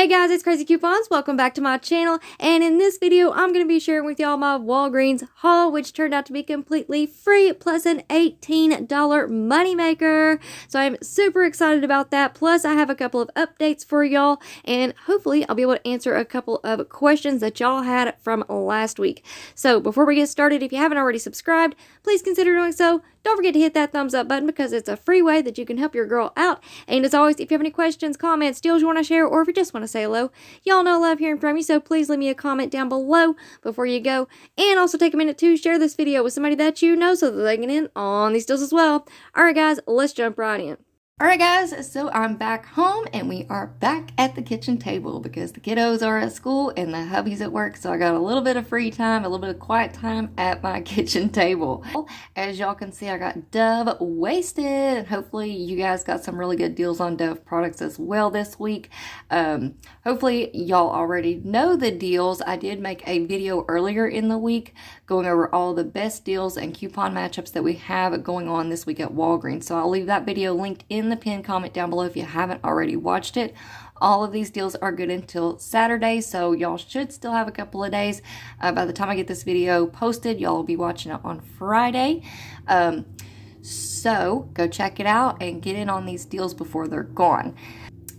Hey guys, it's Crazy Coupons. Welcome back to my channel, and in this video I'm going to be sharing with y'all my Walgreens haul, which turned out to be completely free plus an $18 moneymaker. So I'm super excited about that. Plus I have a couple of updates for y'all, and hopefully I'll be able to answer a couple of questions that y'all had from last week. So before we get started, if you haven't already subscribed, please consider doing so. Don't forget to hit that thumbs up button because it's a free way that you can help your girl out. And as always, if you have any questions, comments, deals you want to share, or if you just want to say hello, y'all know I love hearing from you, so please leave me a comment down below before you go. And also take a minute to share this video with somebody that you know so that they can in on these deals as well. Alright guys, let's jump right in. Alright guys, so I'm back home and we are back at the kitchen table because the kiddos are at school and the hubby's at work, so I got a little bit of free time, a little bit of quiet time at my kitchen table. As y'all can see, I got Dove wasted, and hopefully you guys got some really good deals on Dove products as well this week. Hopefully y'all already know the deals. I did make a video earlier in the week going over all the best deals and coupon matchups that we have going on this week at Walgreens, so I'll leave that video linked in the pinned comment down below if you haven't already watched it. All of these deals are good until Saturday, so y'all should still have a couple of days. By the time I get this video posted, y'all will be watching it on Friday. So go check it out and get in on these deals before they're gone.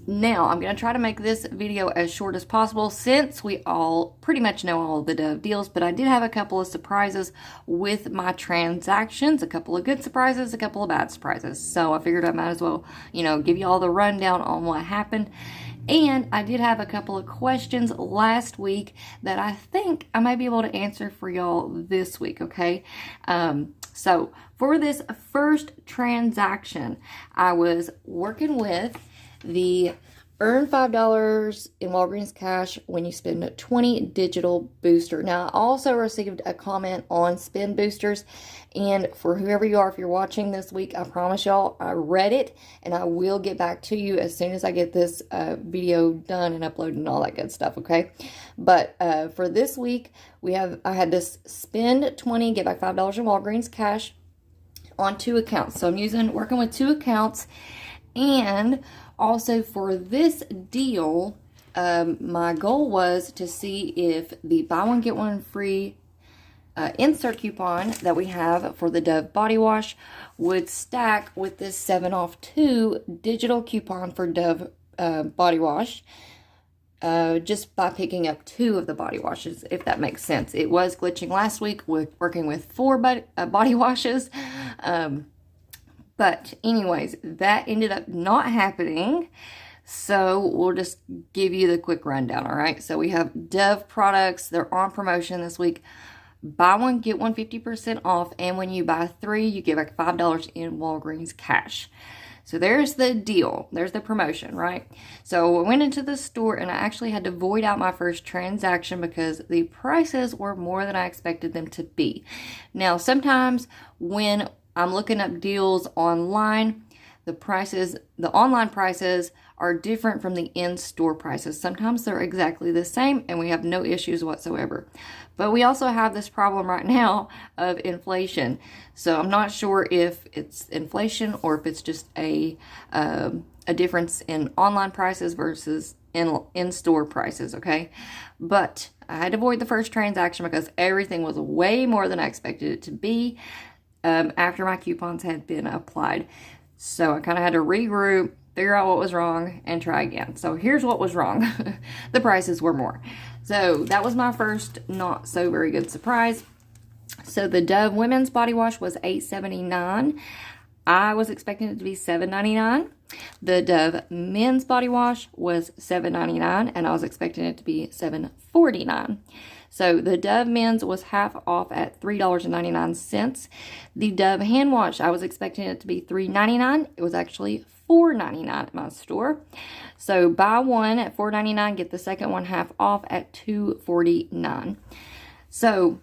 Now, I'm going to try to make this video as short as possible since we all pretty much know all of the Dove deals, but I did have a couple of surprises with my transactions, a couple of good surprises, a couple of bad surprises. So I figured I might as well, give you all the rundown on what happened. And I did have a couple of questions last week that I think I might be able to answer for y'all this week, okay? So for this first transaction, I was working with the earn $5 in Walgreens cash when you spend 20 digital booster. Now, I also received a comment on spin boosters, and for whoever you are, if you're watching this week, I promise y'all I read it, and I will get back to you as soon as I get this video done and uploaded and all that good stuff, okay? But for this week, I had this spend 20, get back $5 in Walgreens cash on 2 accounts. So I'm working with 2 accounts, and also for this deal, my goal was to see if the buy one get one free insert coupon that we have for the Dove body wash would stack with this 7 off 2 digital coupon for Dove body wash, just by picking up 2 of the body washes, if that makes sense. It was glitching last week with working with 4 body washes. But anyways, that ended up not happening. So we'll just give you the quick rundown, all right? So we have Dove products. They're on promotion this week. Buy one, get one 50% off. And when you buy 3, you get back $5 in Walgreens cash. So there's the deal. There's the promotion, right? So I went into the store and I actually had to void out my first transaction because the prices were more than I expected them to be. Now, sometimes when I'm looking up deals online, the online prices are different from the in-store prices. Sometimes they're exactly the same and we have no issues whatsoever. But we also have this problem right now of inflation. So I'm not sure if it's inflation or if it's just a difference in online prices versus in-store prices, okay? But I had to avoid the first transaction because everything was way more than I expected it to be after my coupons had been applied. So I kind of had to regroup, figure out what was wrong, and try again. So here's what was wrong. The prices were more. So that was my first not so very good surprise. So the Dove women's body wash was $8.79. I was expecting it to be $7.99. The Dove men's body wash was $7.99, and I was expecting it to be $7.49. So the Dove men's was half off at $3.99. The Dove hand wash, I was expecting it to be $3.99. It was actually $4.99 at my store. So buy one at $4.99, get the second one half off at $2.49. So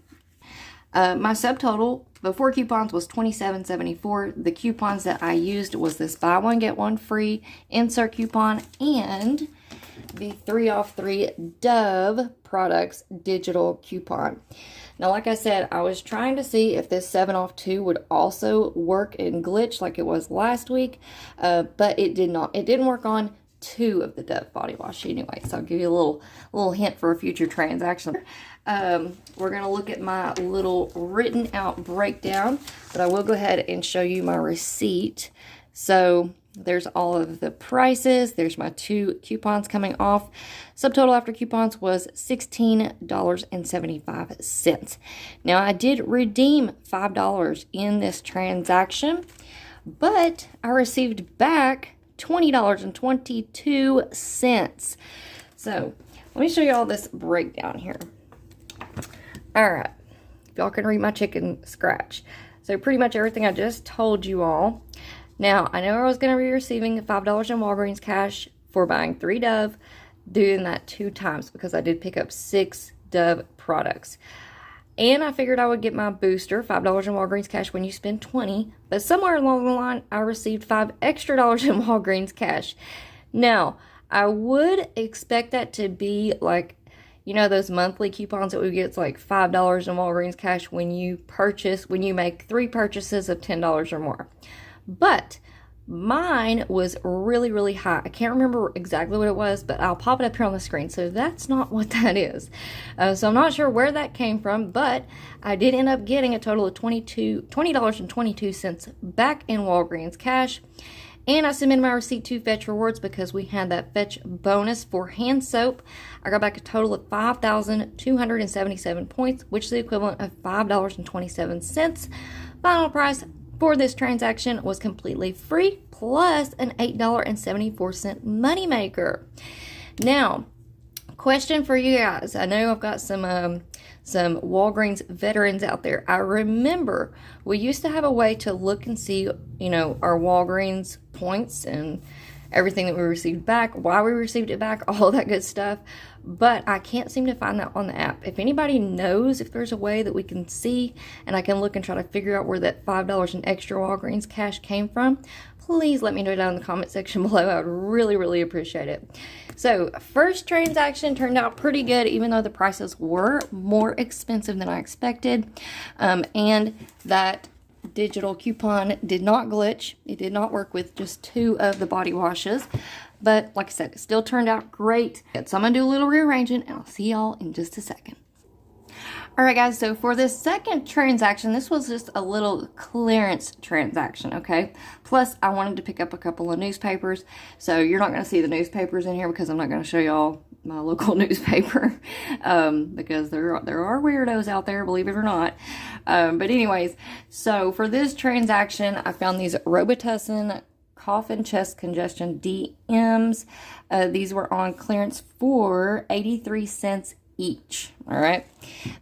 my subtotal before coupons was $27.74. The coupons that I used was this buy one get one free insert coupon and the 3 off 3 Dove products digital coupon. Now, like I said, I was trying to see if this 7 off 2 would also work and glitch like it was last week, but it did not. It didn't work on 2 of the Dove body wash anyway. So I'll give you a little hint for a future transaction. We're going to look at my little written out breakdown, but I will go ahead and show you my receipt. So there's all of the prices. There's my 2 coupons coming off. Subtotal after coupons was $16.75. Now, I did redeem $5 in this transaction, but I received back $20.22. So let me show you all this breakdown here. All right, if y'all can read my chicken scratch. So pretty much everything I just told you all. Now, I know I was going to be receiving $5 in Walgreens cash for buying 3 Dove, doing that 2 times because I did pick up 6 Dove products. And I figured I would get my booster, $5 in Walgreens cash when you spend $20. But somewhere along the line, I received $5 extra in Walgreens cash. Now, I would expect that to be like, you know, those monthly coupons that we get, it's like $5 in Walgreens cash when you make 3 purchases of $10 or more. But mine was really, really high. I can't remember exactly what it was, but I'll pop it up here on the screen. So that's not what that is. So I'm not sure where that came from, but I did end up getting a total of $20.22 back in Walgreens cash. And I submitted my receipt to Fetch Rewards because we had that Fetch bonus for hand soap. I got back a total of 5,277 points, which is the equivalent of $5.27. Final price for this transaction was completely free, plus an $8.74 moneymaker. Now, question for you guys. I know I've got some Walgreens veterans out there. I remember we used to have a way to look and see, you know, our Walgreens points and everything that we received back, why we received it back, all that good stuff. But I can't seem to find that on the app. If anybody knows if there's a way that we can see and I can look and try to figure out where that $5 in extra Walgreens cash came from, please let me know down in the comment section below. I would really, really appreciate it. So first transaction turned out pretty good, even though the prices were more expensive than I expected. And that digital coupon did not glitch. It did not work with just 2 of the body washes. But like I said, it still turned out great. So I'm going to do a little rearranging and I'll see y'all in just a second. Alright guys, so for this second transaction, this was just a little clearance transaction, okay? Plus, I wanted to pick up a couple of newspapers. So you're not going to see the newspapers in here because I'm not going to show y'all my local newspaper. Because there are weirdos out there, believe it or not. But anyways, so for this transaction, I found these Robitussin cough and chest congestion DMs. These were on clearance for 83 cents each. All right.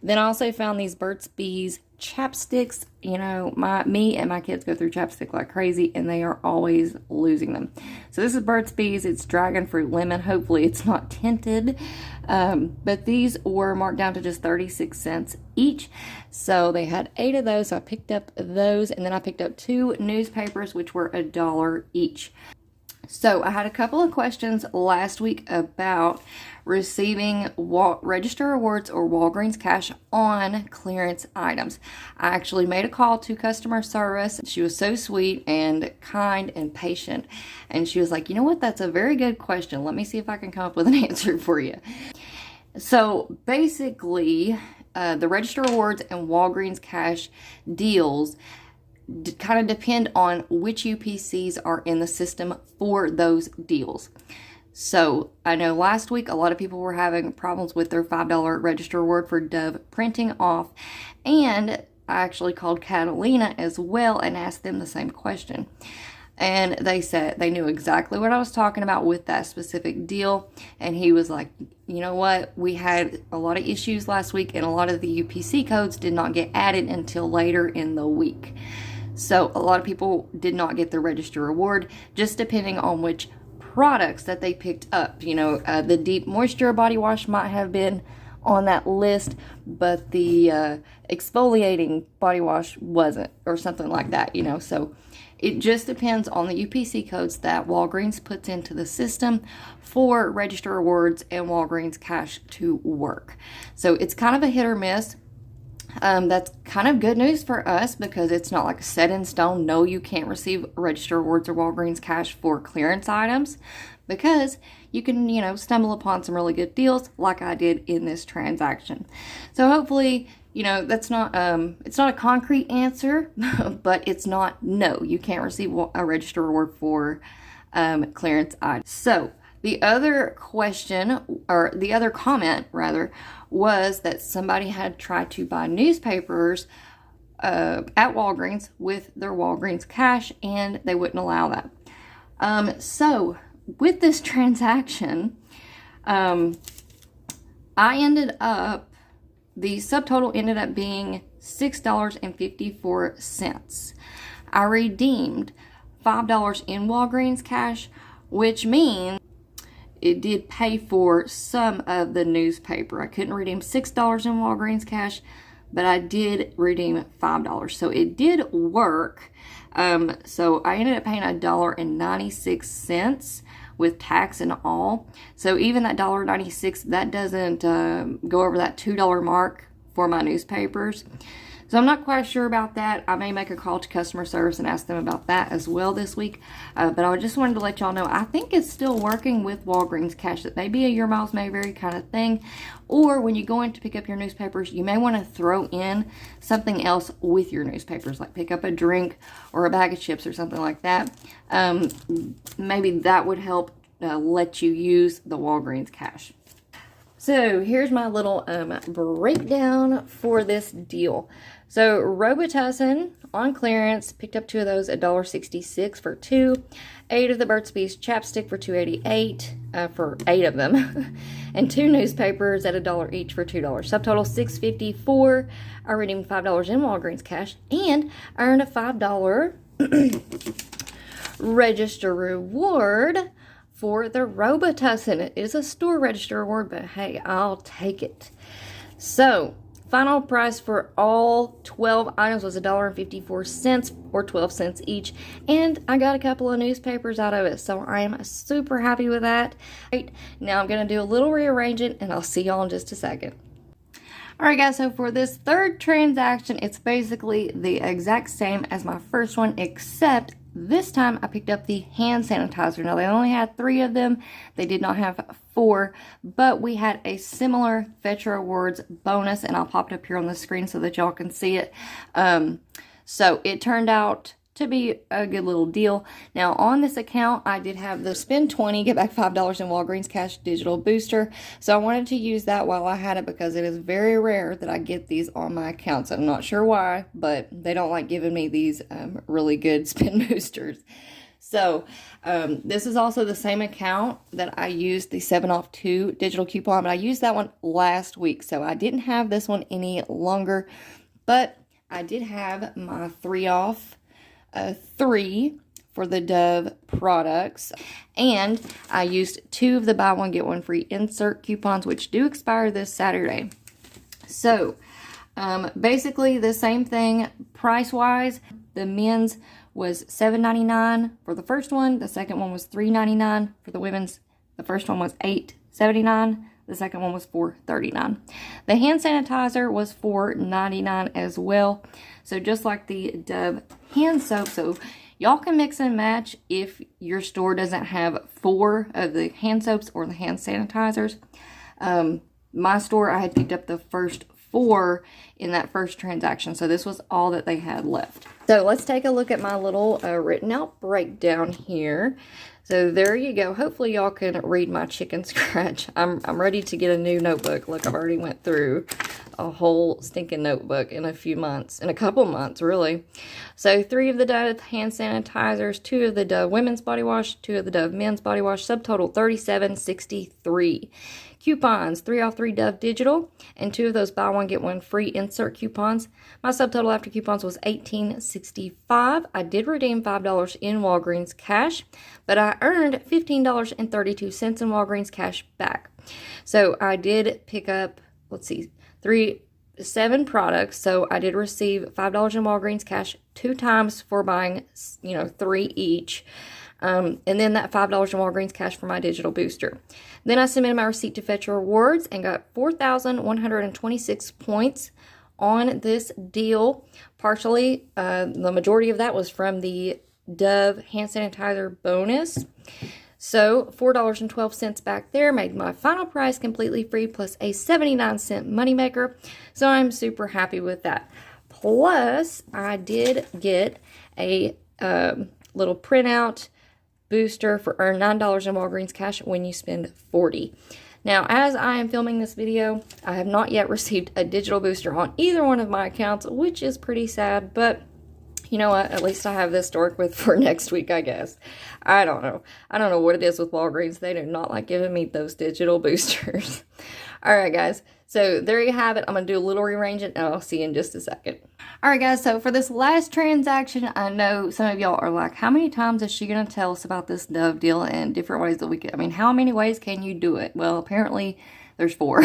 Then I also found these Burt's Bees chapsticks. You know, me and my kids go through chapstick like crazy, and they are always losing them. So this is Burt's Bees. It's dragon fruit lemon. Hopefully it's not tinted. But these were marked down to just 36 cents each. So they had 8 of those. So I picked up those, and then I picked up 2 newspapers, which were $1 each. So I had a couple of questions last week about receiving Register Rewards or Walgreens cash on clearance items. I actually made a call to customer service. She was so sweet and kind and patient. And she was like, you know what? That's a very good question. Let me see if I can come up with an answer for you. So basically, the Register Rewards and Walgreens cash deals kind of depend on which UPCs are in the system for those deals. So I know last week a lot of people were having problems with their $5 register reward for Dove printing off, and I actually called Catalina as well and asked them the same question. And they said they knew exactly what I was talking about with that specific deal. And he was like, you know what? We had a lot of issues last week, and a lot of the UPC codes did not get added until later in the week. So a lot of people did not get the register reward, just depending on which products that they picked up. You know, the Deep Moisture body wash might have been on that list, but the exfoliating body wash wasn't, or something like that, you know. So it just depends on the UPC codes that Walgreens puts into the system for Register Rewards and Walgreens cash to work. So it's kind of a hit or miss. That's kind of good news for us because it's not like set in stone. No, you can't receive Register Rewards or Walgreens cash for clearance items. because you can, you know, stumble upon some really good deals like I did in this transaction. So hopefully, you know, that's not, it's not a concrete answer, but it's not no, you can't receive a register reward for clearance items. So the other question, or the other comment rather, was that somebody had tried to buy newspapers at Walgreens with their Walgreens cash, and they wouldn't allow that. So with this transaction, I ended up, the subtotal ended up being $6.54. I redeemed $5 in Walgreens cash, which means it did pay for some of the newspaper. I couldn't redeem $6 in Walgreens cash, but I did redeem $5. So it did work. So I ended up paying $1.96 with tax and all. So even that $1.96, that doesn't go over that $2 mark for my newspapers. So I'm not quite sure about that. I may make a call to customer service and ask them about that as well this week. But I just wanted to let y'all know, I think it's still working with Walgreens cash. That may be a your miles may vary kind of thing. Or when you go in to pick up your newspapers, you may want to throw in something else with your newspapers, like pick up a drink or a bag of chips or something like that. Maybe that would help let you use the Walgreens cash. So here's my little breakdown for this deal. So Robitussin on clearance, picked up 2 of those at $1.66 for 2. 8 of the Burt's Bees chapstick for $2.88 for 8 of them. And 2 newspapers at $1 each for $2. Subtotal $6.54. I redeemed $5 in Walgreens cash and earned a $5 register reward for the Robitussin. It is a store register reward, but hey, I'll take it. So, final price for all 12 items was $1.54 or 12 cents each, and I got a couple of newspapers out of it, so I am super happy with that. Right, now I'm going to do a little rearranging, and I'll see y'all in just a second. Alright guys, so for this third transaction, it's basically the exact same as my first one, except this time I picked up the hand sanitizer. Now they only had 3 of them. They did not have 4, but we had a similar Fetch Rewards bonus, and I'll pop it up here on the screen so that y'all can see it. So it turned out to be a good little deal. Now on this account, I did have the spend 20, get back $5 in Walgreens cash digital booster. So I wanted to use that while I had it because it is very rare that I get these on my accounts. I'm not sure why, but they don't like giving me these really good spin boosters. So this is also the same account that I used the 7 off 2 digital coupon, but I used that one last week. So I didn't have this one any longer, but I did have my 3 off 3 for the Dove products, and I used 2 of the buy one get one free insert coupons, which do expire this Saturday. So basically the same thing price wise. The men's was $7.99 for the first one, the second one was $3.99 for the women's. The first one was $8.79, the second one was $4.39. The hand sanitizer was $4.99 as well. So just like the Dove hand soap, so y'all can mix and match if your store doesn't have 4 of the hand soaps or the hand sanitizers. My store, I had picked up the first 4 in that first transaction, so this was all that they had left. So let's take a look at my little written out breakdown here. So there you go. Hopefully y'all can read my chicken scratch. I'm ready to get a new notebook. Look, I've already went through a whole stinking notebook in a couple months really. So 3 of the Dove hand sanitizers, 2 of the Dove women's body wash, 2 of the Dove men's body wash, subtotal $37.63. Coupons, 3 off 3 Dove digital, and 2 of those buy one get one free insert coupons. My subtotal after coupons was $18.65. I did redeem $5 in Walgreens cash, but I earned $15.32 in Walgreens cash back. So I did pick up, let's see, 7 products. So I did receive $5 in Walgreens cash 2 times for buying, 3 each. And then that $5 in Walgreens cash for my digital booster. Then I submitted my receipt to Fetch Rewards and got 4,126 points on this deal. Partially, the majority of that was from the Dove hand sanitizer bonus. So $4.12 back there made my final price completely free plus a 79-cent moneymaker. So I'm super happy with that. Plus, I did get a little printout booster for earn $9 in Walgreens cash when you spend $40. Now, as I am filming this video, I have not yet received a digital booster on either one of my accounts, which is pretty sad, but you know what? At least I have this to work with for next week, I guess. I don't know. I don't know what it is with Walgreens. They do not like giving me those digital boosters. All right, guys. So there you have it. I'm going to do a little rearranging, and I'll see you in just a second. All right, guys. So for this last transaction, I know some of y'all are like, how many times is she going to tell us about this Dove deal and different ways that we can, I mean, how many ways can you do it? Well, apparently there's 4.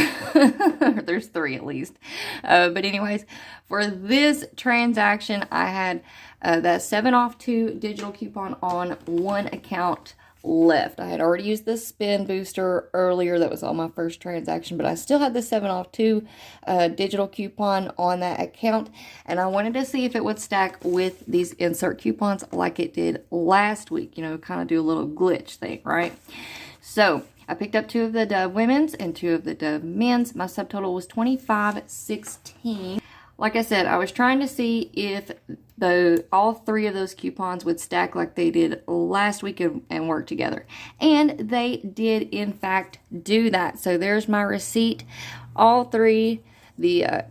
There's 3 at least. But anyways, for this transaction, I had that 7 off 2 digital coupon on one account left. I had already used the spin booster earlier. That was on my first transaction, but I still had the 7 off 2 digital coupon on that account, and I wanted to see if it would stack with these insert coupons like it did last week, you know, kind of do a little glitch thing, right? So I picked up 2 of the Dove women's and 2 of the Dove men's. My subtotal was $25.16. Like I said, I was trying to see if all 3 of those coupons would stack like they did last week and work together. And they did, in fact, do that. So there's my receipt. All 3, the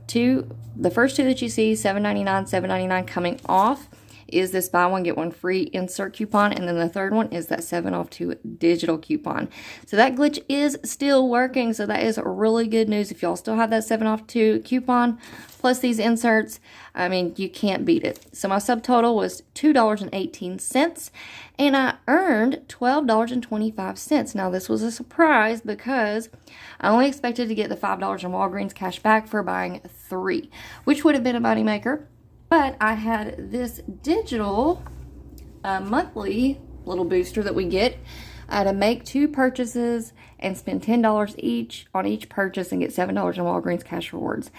first 2 that you see, $7.99, $7.99 coming off, is this buy one get one free insert coupon, and then the third one is that 7 off 2 digital coupon. So that glitch is still working, so that is really good news. If y'all still have that 7 off 2 coupon plus these inserts, I mean, you can't beat it. So my subtotal was $2.18, and I earned $12.25. Now this was a surprise because I only expected to get the $5 in Walgreens cash back for buying 3, which would have been a moneymaker. But I had this digital monthly little booster that we get. I had to make 2 purchases and spend $10 each on each purchase and get $7 in Walgreens cash rewards.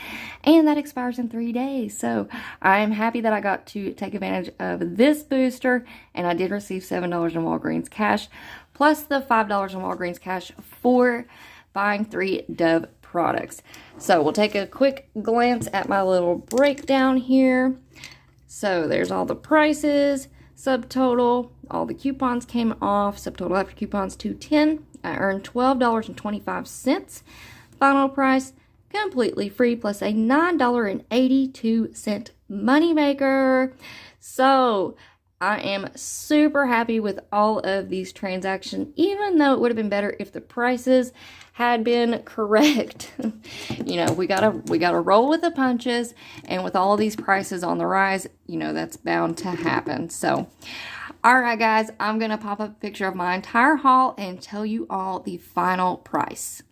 And that expires in 3 days. So I am happy that I got to take advantage of this booster, and I did receive $7 in Walgreens cash plus the $5 in Walgreens cash for buying 3 Dove products. So we'll take a quick glance at my little breakdown here. So there's all the prices, subtotal, all the coupons came off, subtotal after coupons $2.10. I earned $12.25. Final price completely free plus a $9.82 moneymaker. So I am super happy with all of these transactions, even though it would have been better if the prices had been correct. You know, we gotta roll with the punches, and with all of these prices on the rise, you know, that's bound to happen. So, all right, guys, I'm gonna pop up a picture of my entire haul and tell you all the final price.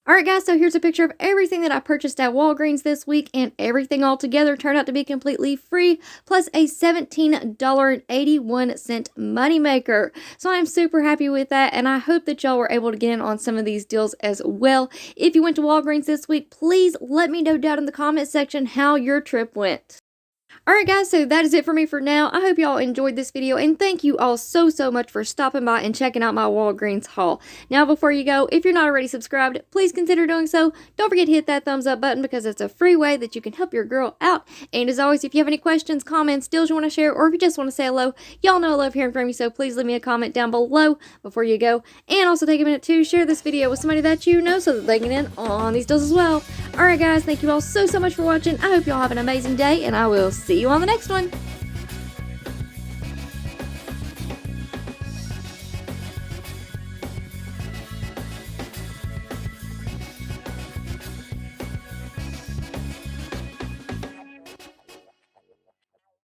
Alright guys, so here's a picture of everything that I purchased at Walgreens this week, and everything all together turned out to be completely free, plus a $17.81 moneymaker. So I'm super happy with that, and I hope that y'all were able to get in on some of these deals as well. If you went to Walgreens this week, please let me know down in the comment section how your trip went. Alright guys, so that is it for me for now. I hope y'all enjoyed this video, and thank you all so much for stopping by and checking out my Walgreens haul. Now before you go, if you're not already subscribed, please consider doing so. Don't forget to hit that thumbs up button because it's a free way that you can help your girl out. And as always, if you have any questions, comments, deals you want to share, or if you just want to say hello, y'all know I love hearing from you, so please leave me a comment down below before you go. And also take a minute to share this video with somebody that you know so that they can get in on these deals as well. Alright guys, thank you all so much for watching. I hope y'all have an amazing day, and I will see you on the next one.